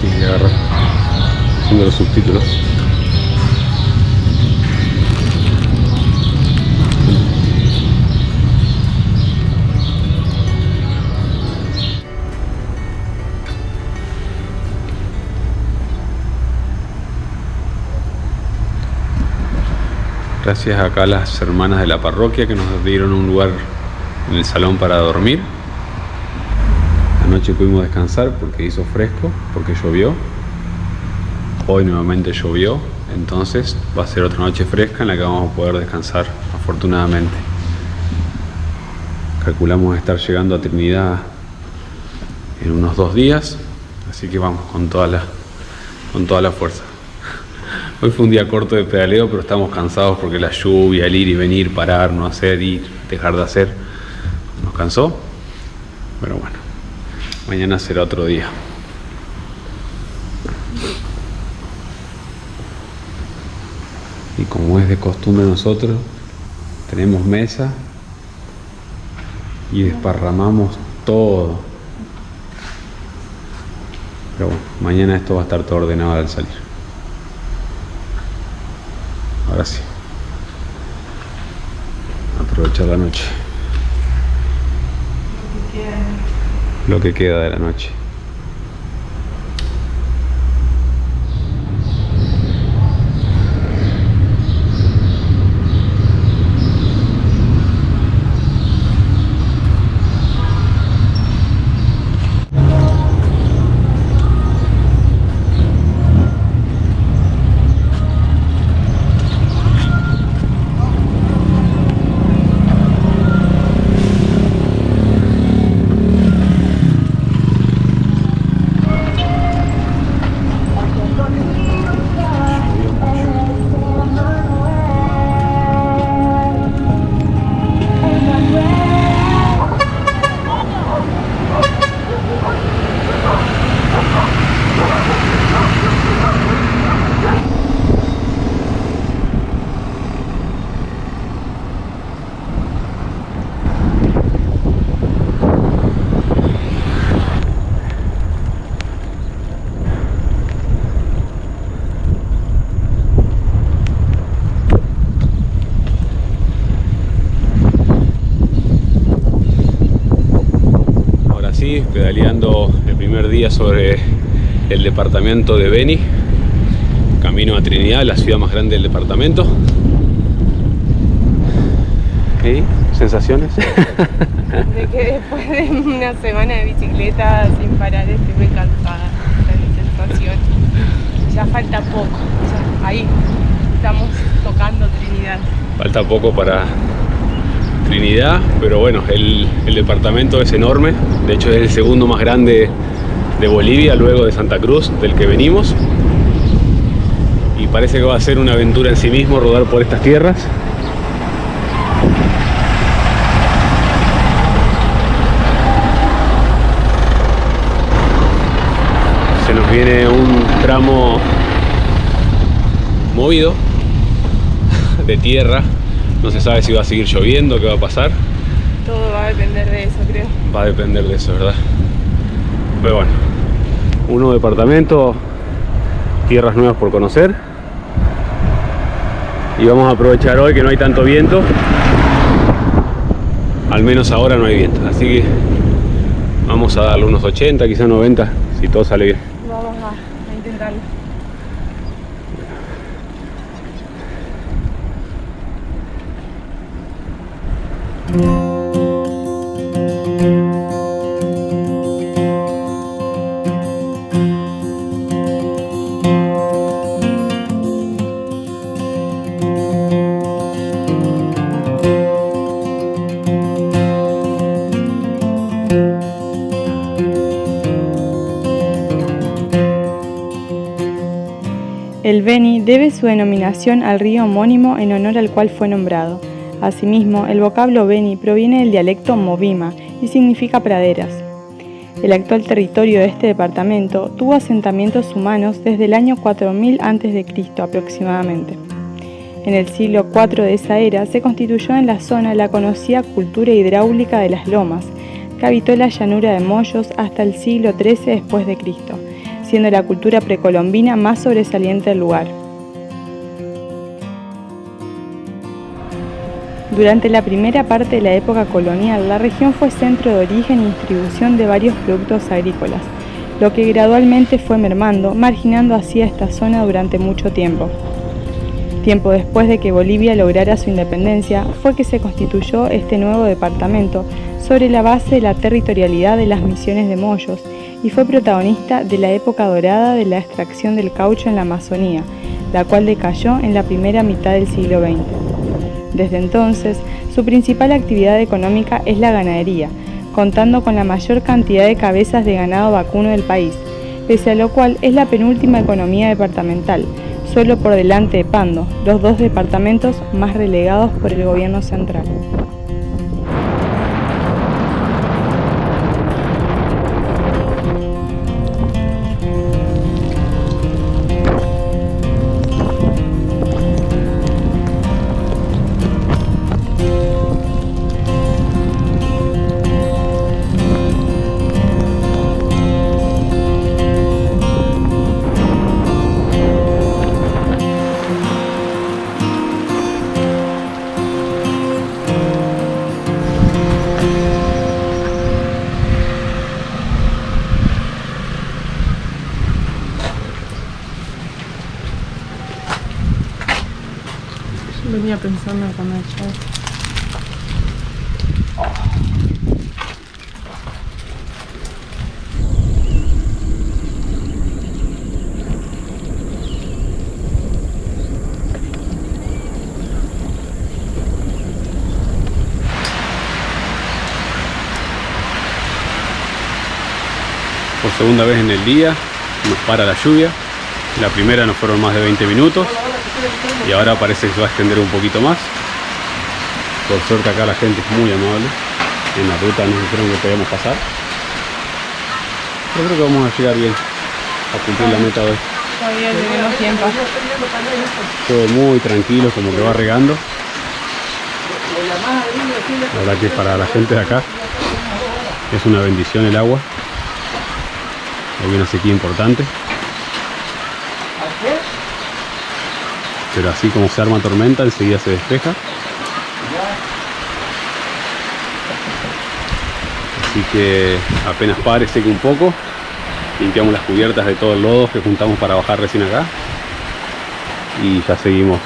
difícil de agarrar haciendo los subtítulos. Gracias acá a las hermanas de la parroquia que nos dieron un lugar en el salón para dormir. Anoche pudimos descansar porque hizo fresco, porque llovió. Hoy nuevamente llovió, entonces va a ser otra noche fresca en la que vamos a poder descansar, afortunadamente. Calculamos estar llegando a Trinidad en unos 2 días, así que vamos con toda la fuerza. Hoy fue un día corto de pedaleo, pero estamos cansados porque la lluvia, el ir y venir, parar, no hacer, ir, dejar de hacer, nos cansó. Pero bueno, mañana será otro día. Y como es de costumbre nosotros, tenemos mesa y desparramamos todo. Pero bueno, mañana esto va a estar todo ordenado al salir. Ahora sí, aprovechar la noche, lo que queda de la noche. Pedaleando el primer día sobre el departamento de Beni, camino a Trinidad, la ciudad más grande del departamento. ¿Y sensaciones? De que después de una semana de bicicleta sin parar estoy muy cansada. La sensación, ya falta poco, ya ahí estamos tocando Trinidad. Falta poco para Trinidad, pero bueno, el departamento es enorme. De hecho es el segundo más grande de Bolivia, luego de Santa Cruz, del que venimos, y parece que va a ser una aventura en sí mismo rodar por estas tierras. Se nos viene un tramo movido de tierra. No se sabe si va a seguir lloviendo, qué va a pasar. Todo va a depender de eso, creo. Va a depender de eso, ¿verdad? Pero bueno, un nuevo departamento, tierras nuevas por conocer. Y vamos a aprovechar hoy que no hay tanto viento. Al menos ahora no hay viento. Así que vamos a darle unos 80, quizás 90, si todo sale bien. Vamos a intentarlo. El Beni debe su denominación al río homónimo en honor al cual fue nombrado. Asimismo, el vocablo Beni proviene del dialecto movima y significa praderas. El actual territorio de este departamento tuvo asentamientos humanos desde el año 4000 a.C. aproximadamente. En el siglo IV de esa era se constituyó en la zona la conocida cultura hidráulica de las lomas, que habitó la llanura de Moyos hasta el siglo XIII después de Cristo, siendo la cultura precolombina más sobresaliente del lugar. Durante la primera parte de la época colonial, la región fue centro de origen y distribución de varios productos agrícolas, lo que gradualmente fue mermando, marginando así a esta zona durante mucho tiempo. Tiempo después de que Bolivia lograra su independencia, fue que se constituyó este nuevo departamento sobre la base de la territorialidad de las misiones de Moyos y fue protagonista de la época dorada de la extracción del caucho en la Amazonía, la cual decayó en la primera mitad del siglo XX. Desde entonces, su principal actividad económica es la ganadería, contando con la mayor cantidad de cabezas de ganado vacuno del país, pese a lo cual es la penúltima economía departamental, solo por delante de Pando, los dos departamentos más relegados por el gobierno central. Venía pensando en comer chai. Por segunda vez en el día nos para la lluvia. La primera nos fueron más de 20 minutos y ahora parece que se va a extender un poquito más. Por suerte acá la gente es muy amable. En la ruta nos dijeron que podíamos pasar. Yo creo que vamos a llegar bien a cumplir la meta hoy. Todavía tenemos tiempo. Todo muy tranquilo, como que va regando. La verdad que para la gente de acá es una bendición el agua. Hay una sequía importante. Pero así como se arma tormenta, enseguida se despeja. Así que apenas pare, seque un poco. Limpiamos las cubiertas de todo el lodo que juntamos para bajar recién acá. Y ya seguimos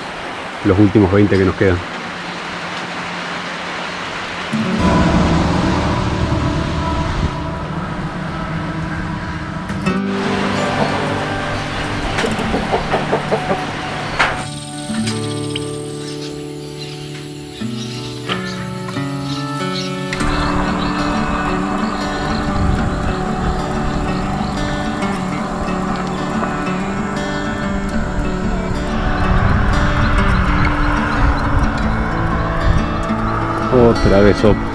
los últimos 20 que nos quedan. Otra vez sopa.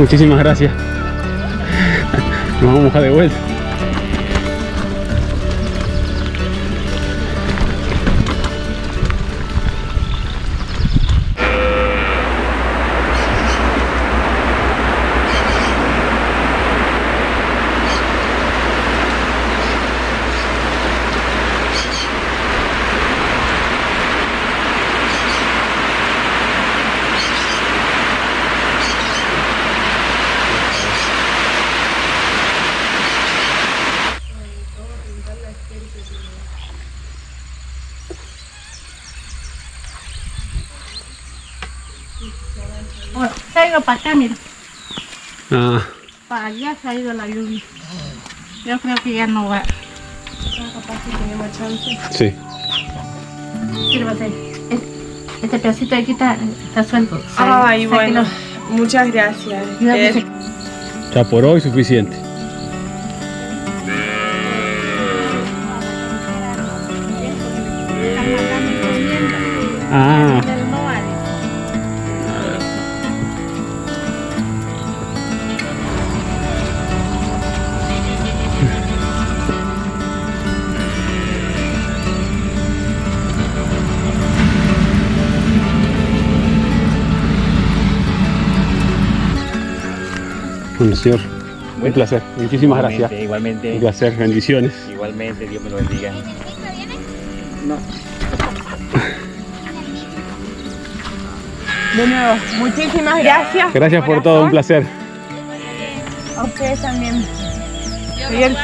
Muchísimas gracias. Nos vamos a mojar de vuelta. Bueno, se ha ido para acá, mira. Ah, Para allá se ha ido la lluvia. Yo creo que ya no va. Capaz que tenemos chance. sí. Sírvase. Este pedacito de aquí está suelto. Ay, bueno, Sáquelo. muchas gracias. Cuidado que se- Ya por hoy suficiente. Ah. Bueno, señor, un placer. Muchísimas gracias. Igualmente, Un placer, bendiciones. igualmente, Dios me lo bendiga. De nuevo, muchísimas gracias. Gracias por todo, un placer. A ustedes también. Bien.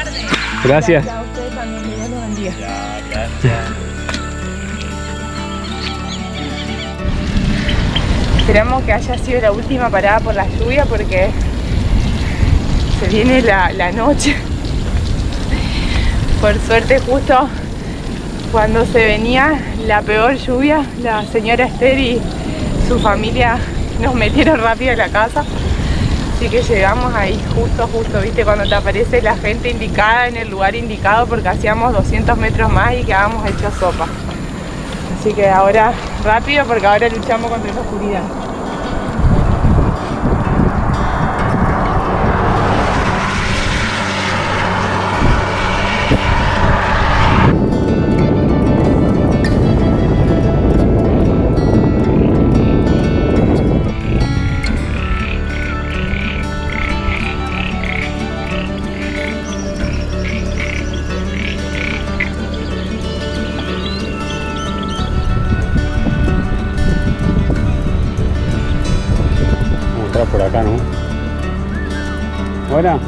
Gracias. A ustedes también, que Dios los bendiga. Esperamos que haya sido la última parada por la lluvia porque se viene la noche. Por suerte justo cuando se venía la peor lluvia, la señora Esther y su familia nos metieron rápido en la casa. Así que llegamos ahí justo, viste, cuando te aparece la gente indicada en el lugar indicado porque hacíamos 200 metros más y quedábamos hechos sopa. Así que ahora rápido porque ahora luchamos contra la oscuridad. Por acá, ¿no? Ahora.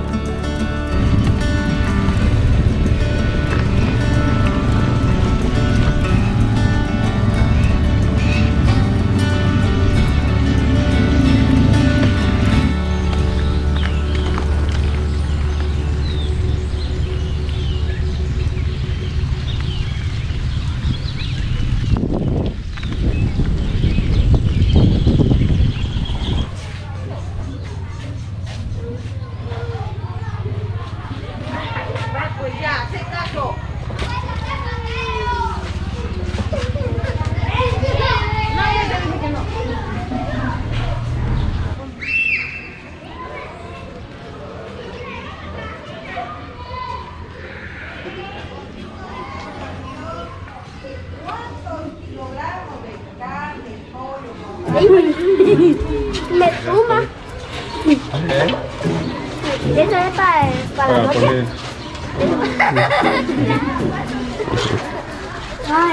Me suma. Eso es para la noche.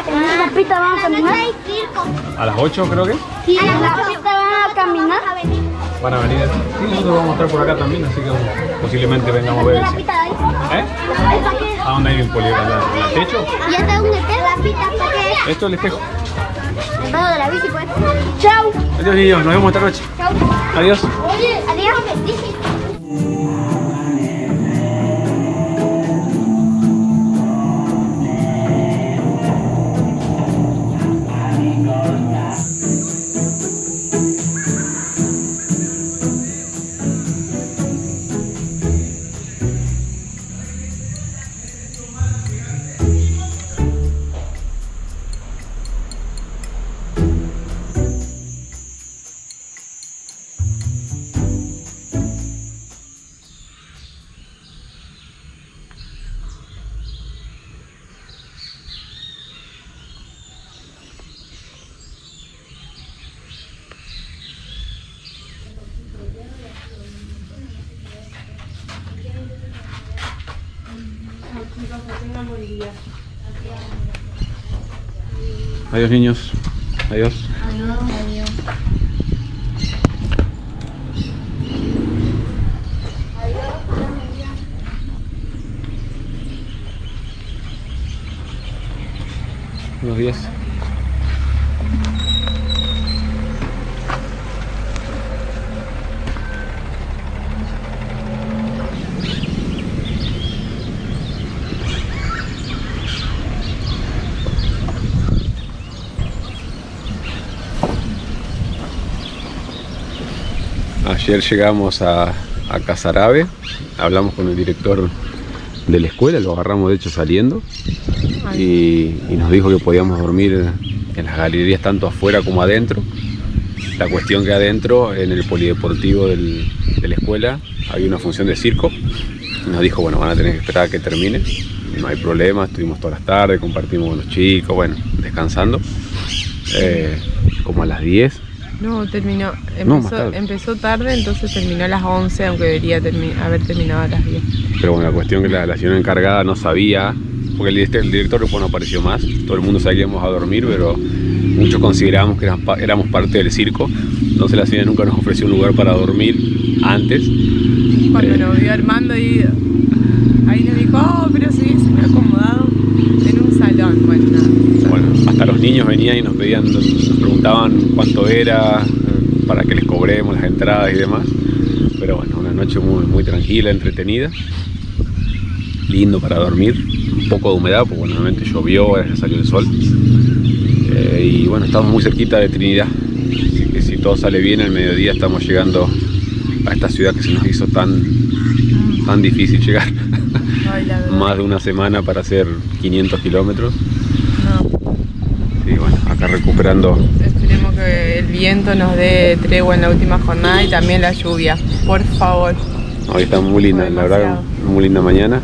¿En la pista van a caminar? A las 8 creo que. Sí, ¿en la pista van a caminar? Van a venir. Sí, nosotros vamos a estar por acá también, así que posiblemente vengamos a ver. ¿La pista de ahí? ¿Eh? ¿A dónde hay el poligonal? ¿En el techo? ¿Y hasta dónde está la pista? ¿Para qué? Esto es el espejo. Debajo de la bici, pues. Chau. Adiós, niños, nos vemos esta noche. Chau. Adiós. Adiós. Adiós, niños. Adiós. Buenos días. Ayer llegamos a Casarabe, hablamos con el director de la escuela, lo agarramos de hecho saliendo y nos dijo que podíamos dormir en las galerías tanto afuera como adentro. La cuestión que adentro, en el polideportivo de la escuela, había una función de circo. Nos dijo, bueno, van a tener que esperar a que termine. No hay problema, estuvimos todas las tardes, compartimos con los chicos, bueno, descansando. Como a las 10. No, terminó. Tarde. Empezó tarde, entonces terminó a las 11, aunque debería haber terminado a las 10. Pero bueno, la cuestión es que la señora encargada no sabía, porque el director después no apareció más. Todo el mundo sabía que íbamos a dormir, pero muchos considerábamos que éramos parte del circo. Entonces la señora nunca nos ofreció un lugar para dormir antes. Cuando nos vio Armando ahí nos dijo, oh, pero si hubiesen acomodado en un salón. Bueno, nada. Bueno, hasta los niños venían y nos preguntaban cuánto era, para que les cobremos las entradas y demás. Pero bueno, una noche muy tranquila, entretenida. Lindo para dormir. Un poco de humedad, porque bueno, normalmente llovió, ahora ya salió el sol. Y bueno, estamos muy cerquita de Trinidad. Así que si todo sale bien, al mediodía estamos llegando a esta ciudad que se nos hizo tan difícil llegar. Ay, Más de una semana para hacer 500 kilómetros. No. Sí, bueno, acá recuperando. Esperemos que el viento nos dé tregua en la última jornada y también la lluvia, por favor. Hoy está muy linda, la verdad, muy linda mañana.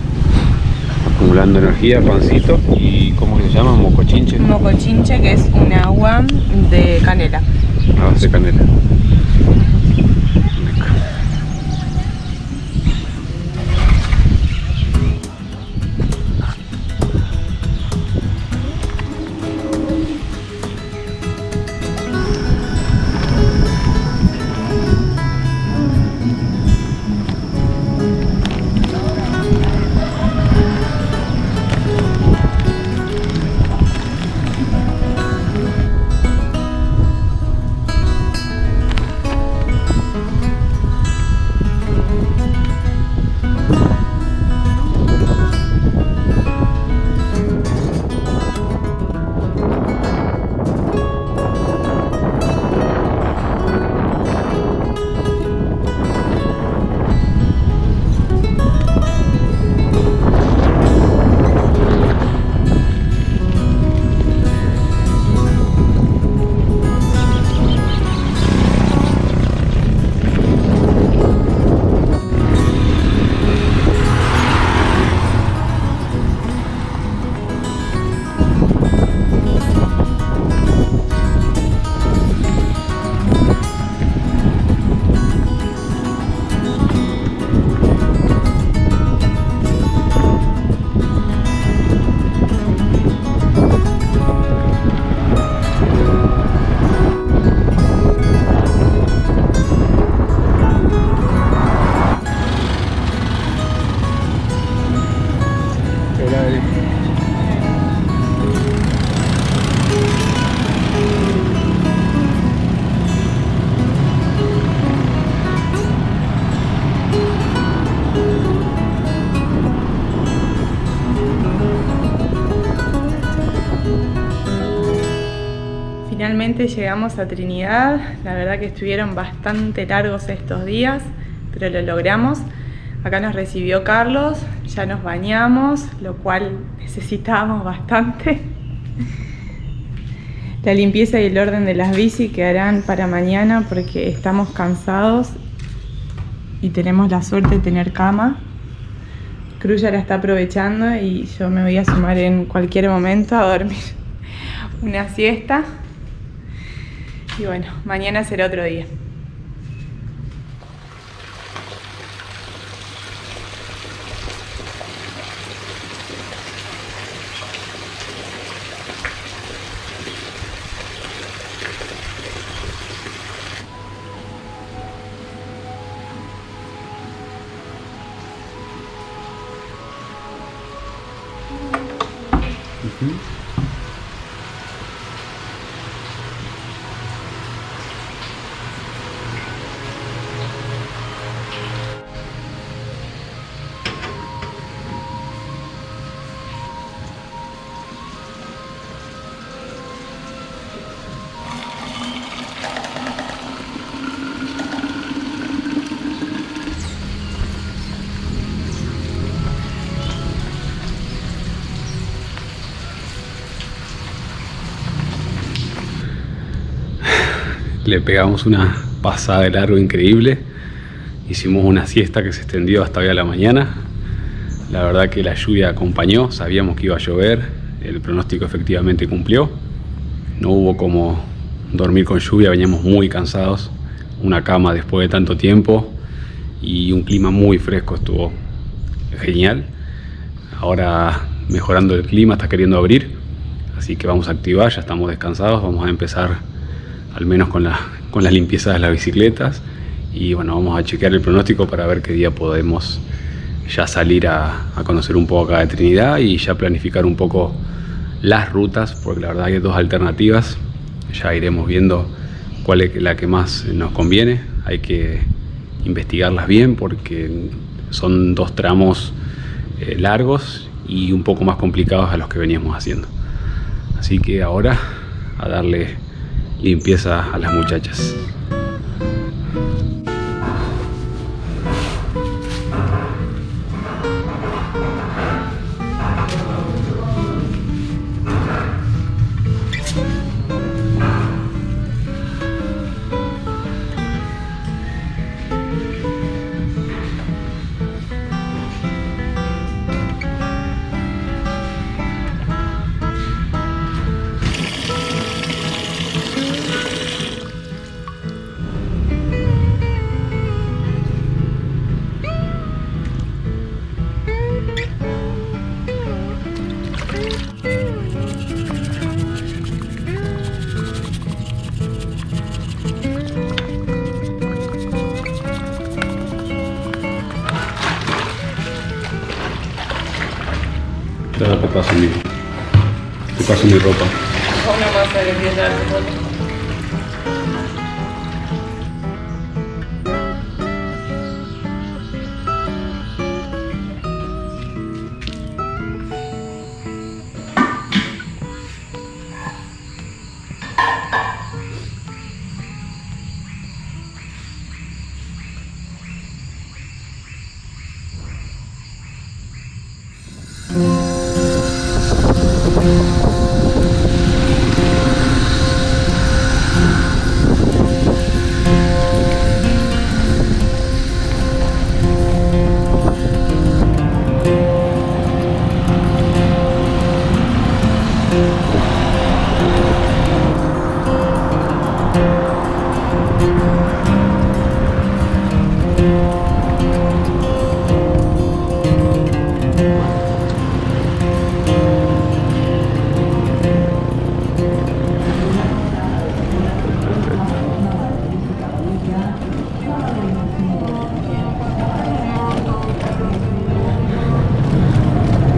Acumulando energía, pancito y ¿cómo se llama? Mocochinche. Mocochinche, que es un agua de canela. A base de canela. Finalmente llegamos a Trinidad. La verdad que estuvieron bastante largos estos días, pero lo logramos. Acá nos recibió Carlos, ya nos bañamos, lo cual necesitábamos bastante. La limpieza y el orden de las bici quedarán para mañana porque estamos cansados y tenemos la suerte de tener cama. Cruz ya la está aprovechando y yo me voy a sumar en cualquier momento a dormir una siesta. Y bueno, mañana será otro día. le pegamos una pasada de largo increíble. Hicimos una siesta que se extendió hasta hoy a la mañana. La verdad que la lluvia acompañó, sabíamos que iba a llover, el pronóstico efectivamente cumplió. No hubo como dormir con lluvia, veníamos muy cansados. Una cama después de tanto tiempo y un clima muy fresco, estuvo genial. Ahora mejorando el clima, está queriendo abrir, así que vamos a activar, ya estamos descansados, vamos a empezar al menos con la limpieza de las bicicletas y bueno, vamos a chequear el pronóstico para ver qué día podemos ya salir a conocer un poco acá de Trinidad y ya planificar un poco las rutas, porque la verdad hay dos alternativas, ya iremos viendo cuál es la que más nos conviene. Hay que investigarlas bien porque son dos tramos largos y un poco más complicados a los que veníamos haciendo. Así que ahora a darle limpieza a las muchachas. Ahora te paso mi ropa. Una cosa que quiero darte foto.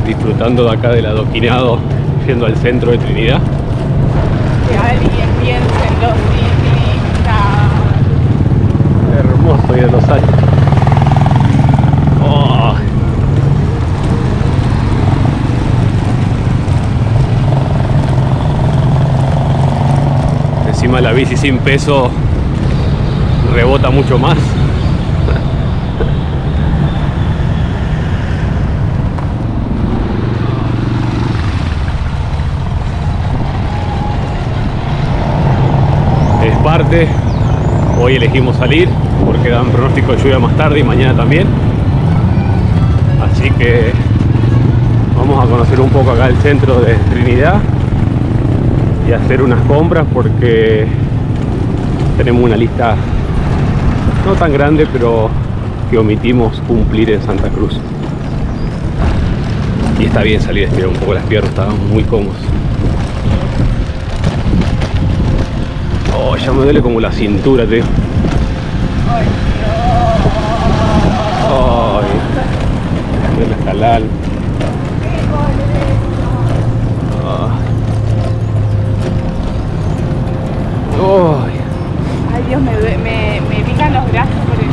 Disfrutando de acá del adoquinado, yendo al centro de Trinidad. Que alguien piense en los ciclistas. Hermoso ir a los años. Oh. Encima la bici sin peso rebota mucho más. Parte. Hoy elegimos salir porque dan pronóstico de lluvia más tarde y mañana también, así que vamos a conocer un poco acá el centro de Trinidad y hacer unas compras porque tenemos una lista no tan grande pero que omitimos cumplir en Santa Cruz y está bien salir a estirar un poco las piernas, estaban muy cómodos. Oh, ya me duele como la cintura, tío. Ay, no. Ay, me duele hasta el alma. Ay, Dios, me pican los brazos por el...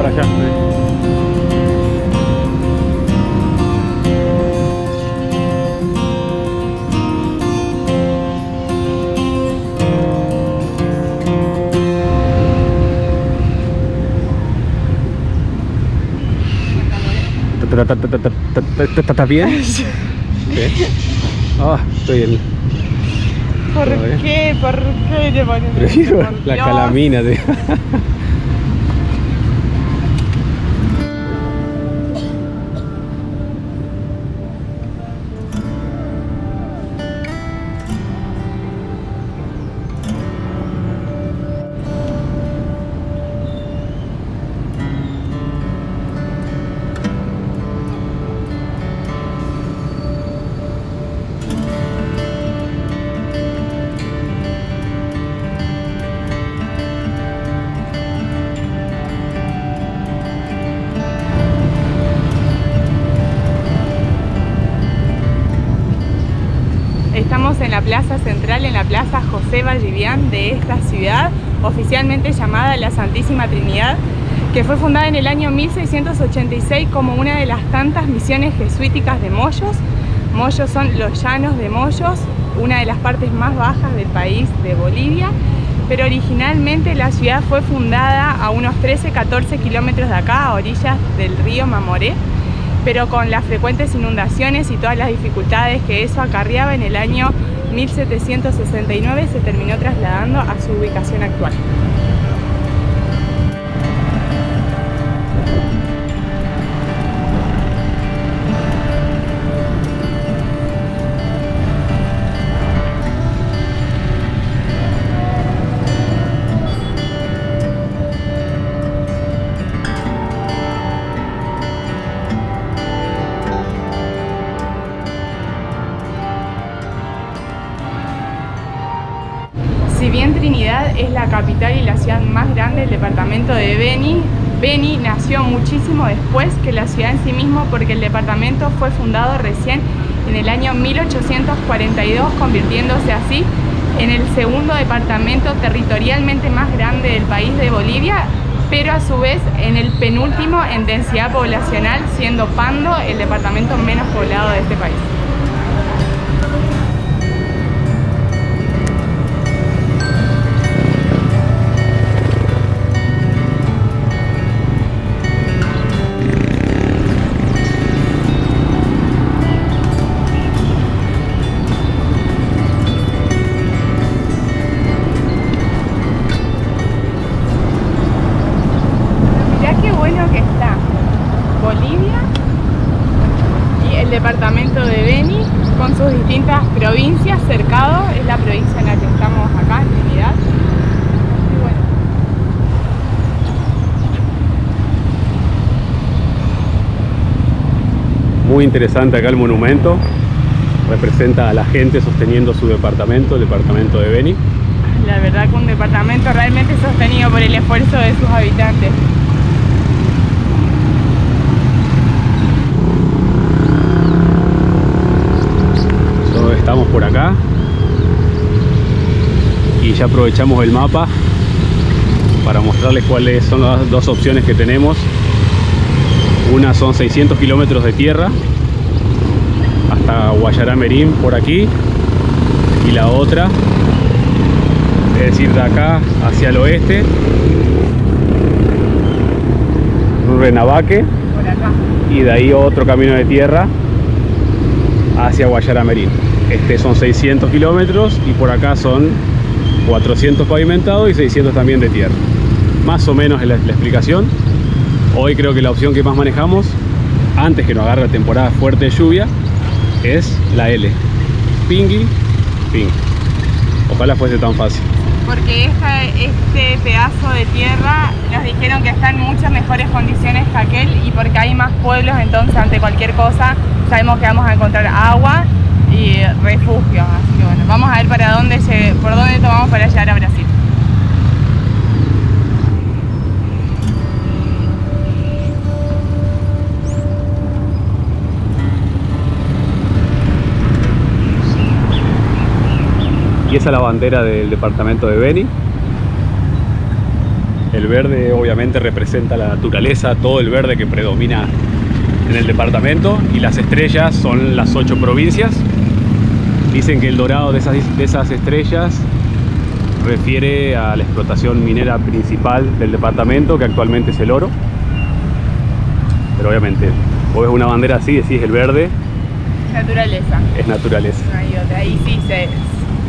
para allá. ¿Estás bien? Sí. Ah, estoy en... ¿Por qué? ¿Por qué le ponen Prefiero eso? Por la Dios. calamina, tío. Estamos en la plaza central, en la plaza José Vallivian de esta ciudad, oficialmente llamada la Santísima Trinidad, que fue fundada en el año 1686 como una de las tantas misiones jesuíticas de Moyos. Moyos son los llanos de Moyos, una de las partes más bajas del país de Bolivia, pero originalmente la ciudad fue fundada a unos 13-14 kilómetros de acá, a orillas del río Mamoré, pero con las frecuentes inundaciones y todas las dificultades que eso acarreaba, en el año 1769 se terminó trasladando a su ubicación actual. Si bien Trinidad es la capital y la ciudad más grande del departamento de Beni, Beni nació muchísimo después que la ciudad en sí mismo, porque el departamento fue fundado recién en el año 1842, convirtiéndose así en el segundo departamento territorialmente más grande del país de Bolivia, pero a su vez en el penúltimo en densidad poblacional, siendo Pando el departamento menos poblado de este país. Que está Bolivia y el departamento de Beni con sus distintas provincias cercado, es la provincia en la que estamos acá en Trinidad. Y bueno. Muy interesante acá el monumento, representa a la gente sosteniendo su departamento, el departamento de Beni. La verdad que un departamento realmente sostenido por el esfuerzo de sus habitantes. Estamos por acá y ya aprovechamos el mapa para mostrarles cuáles son las dos opciones que tenemos. Una son 600 kilómetros de tierra hasta Guayaramerín por aquí, y la otra es decir, de acá hacia el oeste, Renabaque, Por acá. y de ahí otro camino de tierra hacia Guayaramerín. Este son 600 kilómetros y por acá son 400 pavimentados y 600 también de tierra. Más o menos es la explicación. Hoy creo que la opción que más manejamos, antes que nos agarre la temporada fuerte de lluvia, es la L. Pingui, Ping. Ojalá fuese tan fácil. Porque este pedazo de tierra nos dijeron que está en muchas mejores condiciones que aquel, y porque hay más pueblos, entonces ante cualquier cosa sabemos que vamos a encontrar agua y refugio. Así que bueno, vamos a ver por dónde tomamos para llegar a Brasil. Y esa es la bandera del departamento de Beni. El verde obviamente representa la naturaleza, todo el verde que predomina en el departamento, y las estrellas son las 8 provincias. Dicen que el dorado de esas estrellas refiere a la explotación minera principal del departamento, que actualmente es el oro. Pero obviamente, vos ves una bandera así, decís el verde. Naturaleza. Es naturaleza. No hay otra. Ahí sí se ve,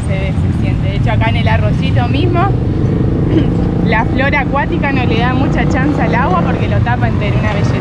se siente. De hecho, acá en el arroyito mismo, la flora acuática no le da mucha chance al agua porque lo tapa entero, una belleza.